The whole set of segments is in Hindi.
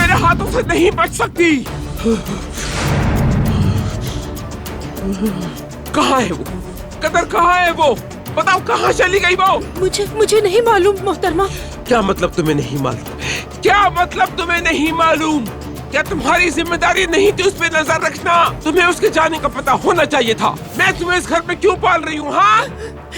मेरे हाथों से नहीं बच सकती। कहाँ है वो? कदर कहाँ है वो? बताओ कहाँ चली गई वो? मुझे नहीं मालूम मोहतरमा। क्या मतलब तुम्हें नहीं मालूम? क्या मतलब तुम्हें नहीं मालूम? क्या तुम्हारी जिम्मेदारी नहीं थी उस पे नजर रखना? तुम्हें उसके जाने का पता होना चाहिए था। मैं तुम्हें इस घर में क्यों पाल रही हूँ? हाँ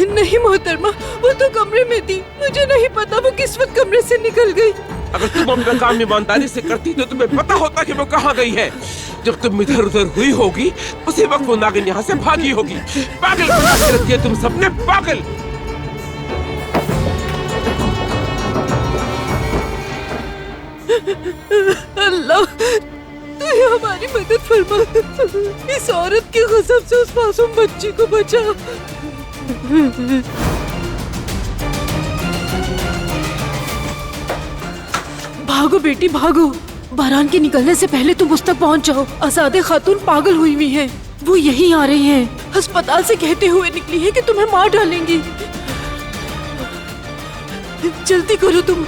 नहीं मोहतरमा, वो तो कमरे में थी, मुझे नहीं पता वो किस वक्त कमरे से निकल गई। अगर तुम अपना काम ईमानदारी से करती तो तुम्हें पता होता कि वो कहाँ गई है। जब तुम इधर उधर हुई होगी उसी वक्त वो नागिन यहाँ से भागी होगी। पागल बना के रखी है तुम सबने, पागल। अल्लाह तू हमारी मदद फरमा, इस औरत के गज़ब से उस मासूम बच्ची को बचा। भागो बेटी भागो, बारान के निकलने से पहले तुम उस तक पहुंच जाओ। आज़ादे खातून पागल हुई हुई है, वो यहीं आ रही हैं। अस्पताल से कहते हुए निकली है कि तुम्हें मार डालेंगी। जल्दी करो तुम।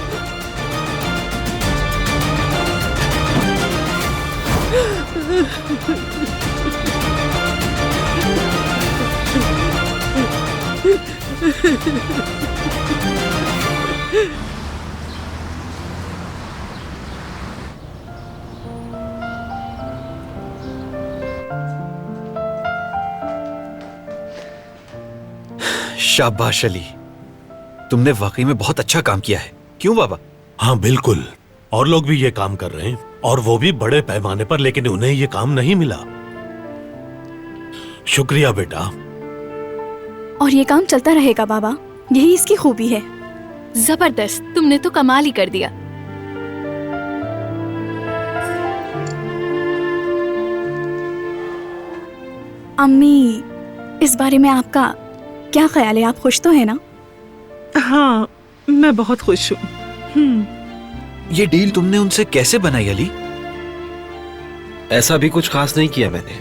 शाबाश अली, तुमने वाकई में बहुत अच्छा काम किया है। क्यों बाबा? हाँ बिल्कुल, और लोग भी ये काम कर रहे हैं, और वो भी बड़े पैमाने पर, लेकिन उन्हें ये काम नहीं मिला। शुक्रिया बेटा। और ये काम चलता रहेगा बाबा, यही इसकी खूबी है। जबरदस्त, तुमने तो कमाल ही कर दिया। अम्मी, इस बारे में आपका क्या ख्याल है? आप खुश तो है ना? हाँ, मैं बहुत खुश हूँ। ये डील तुमने उनसे कैसे बनाई अली? ऐसा भी कुछ खास नहीं किया मैंने,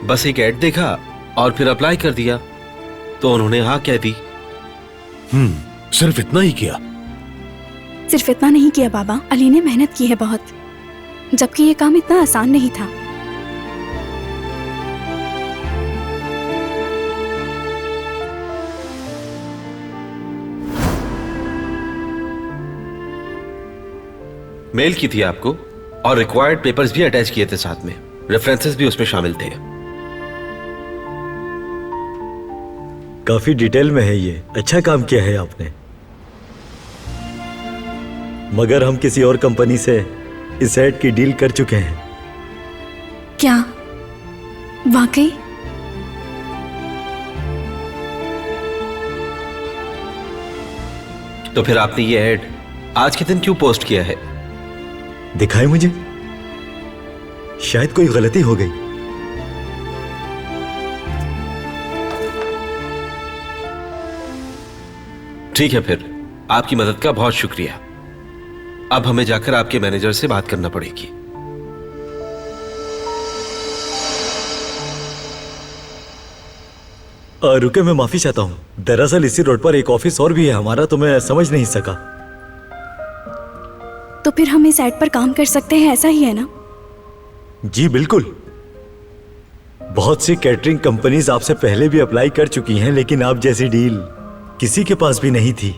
बस एक ऐड देखा और फिर अप्लाई कर दिया, तो उन्होंने हाँ कह दी। सिर्फ इतना ही किया? सिर्फ इतना नहीं किया बाबा, अली ने मेहनत की है बहुत, जबकि ये काम इतना आसान नहीं था। मेल की थी आपको, और रिक्वायर्ड पेपर्स भी अटैच किए थे साथ में, रेफरेंसेस भी उसमें शामिल थे। काफी डिटेल में है ये, अच्छा काम किया है आपने। मगर हम किसी और कंपनी से इस ऐड की डील कर चुके हैं। क्या वाकई? तो फिर आपने ये ऐड आज के दिन क्यों पोस्ट किया है? दिखाए मुझे, शायद कोई गलती हो गई। ठीक है, फिर आपकी मदद का बहुत शुक्रिया। अब हमें जाकर आपके मैनेजर से बात करना पड़ेगी। रुके, मैं माफी चाहता हूँ। दरअसल इसी रोड पर एक ऑफिस और भी है हमारा, तो मैं समझ नहीं सका। तो फिर हम इस ऐड पर काम कर सकते हैं, ऐसा ही है ना? जी बिल्कुल। बहुत सी कैटरिंग कंपनीज आपसे पहले भी अप्लाई कर चुकी हैं, लेकिन आप जैसी डील किसी के पास भी नहीं थी।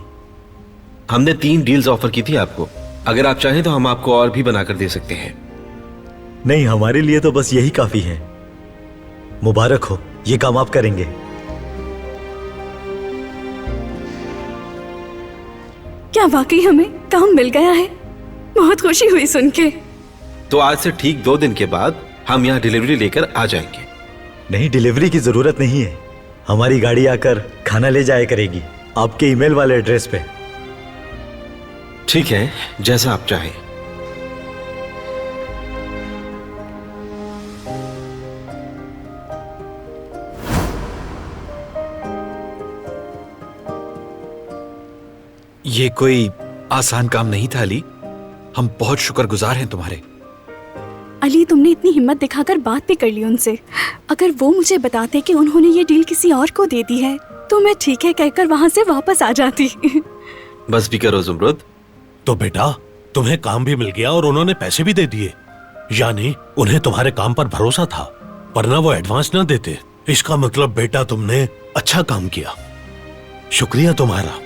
हमने 3 डील्स ऑफर की थी आपको, अगर आप चाहें तो हम आपको और भी बनाकर दे सकते हैं। नहीं, हमारे लिए तो बस यही काफी है। मुबारक हो, ये काम आप करेंगे। क्या वाकई हमें काम मिल गया है? बहुत खुशी हुई सुन के। तो आज से ठीक 2 दिन के बाद हम यहाँ डिलीवरी लेकर आ जाएंगे। नहीं, डिलीवरी की जरूरत नहीं है, हमारी गाड़ी आकर खाना ले जाया करेगी आपके ईमेल वाले एड्रेस पे। ठीक है, जैसा आप चाहें। ये कोई आसान काम नहीं था अली, हम बहुत शुक्रगुजार हैं तुम्हारे। अली, तुमने इतनी हिम्मत दिखाकर बात भी कर ली उनसे। अगर वो मुझे बताते कि उन्होंने ये डील किसी और को दे दी है, तो मैं ठीक है कहकर वहां से वापस आ जाती। बस भी करो जुमरुद। तो बेटा, तुम्हें काम भी मिल गया और उन्होंने पैसे भी दे दिए। यानी उन्हें तुम्हारे काम पर भरोसा था, वरना वो एडवांस ना देते। इसका मतलब बेटा तुमने अच्छा काम किया, शुक्रिया तुम्हारा।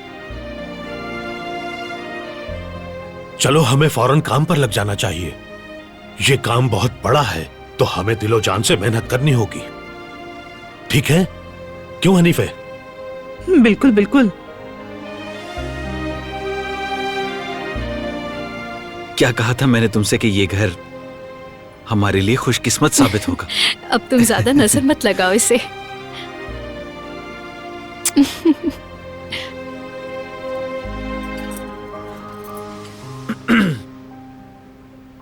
चलो हमें फौरन काम पर लग जाना चाहिए। ये काम बहुत बड़ा है तो हमें दिलो जान से मेहनत करनी होगी, ठीक है? क्यों हनीफे? बिल्कुल बिल्कुल। क्या कहा था मैंने तुमसे कि ये घर हमारे लिए खुशकिस्मत साबित होगा। अब तुम ज्यादा नजर मत लगाओ इसे।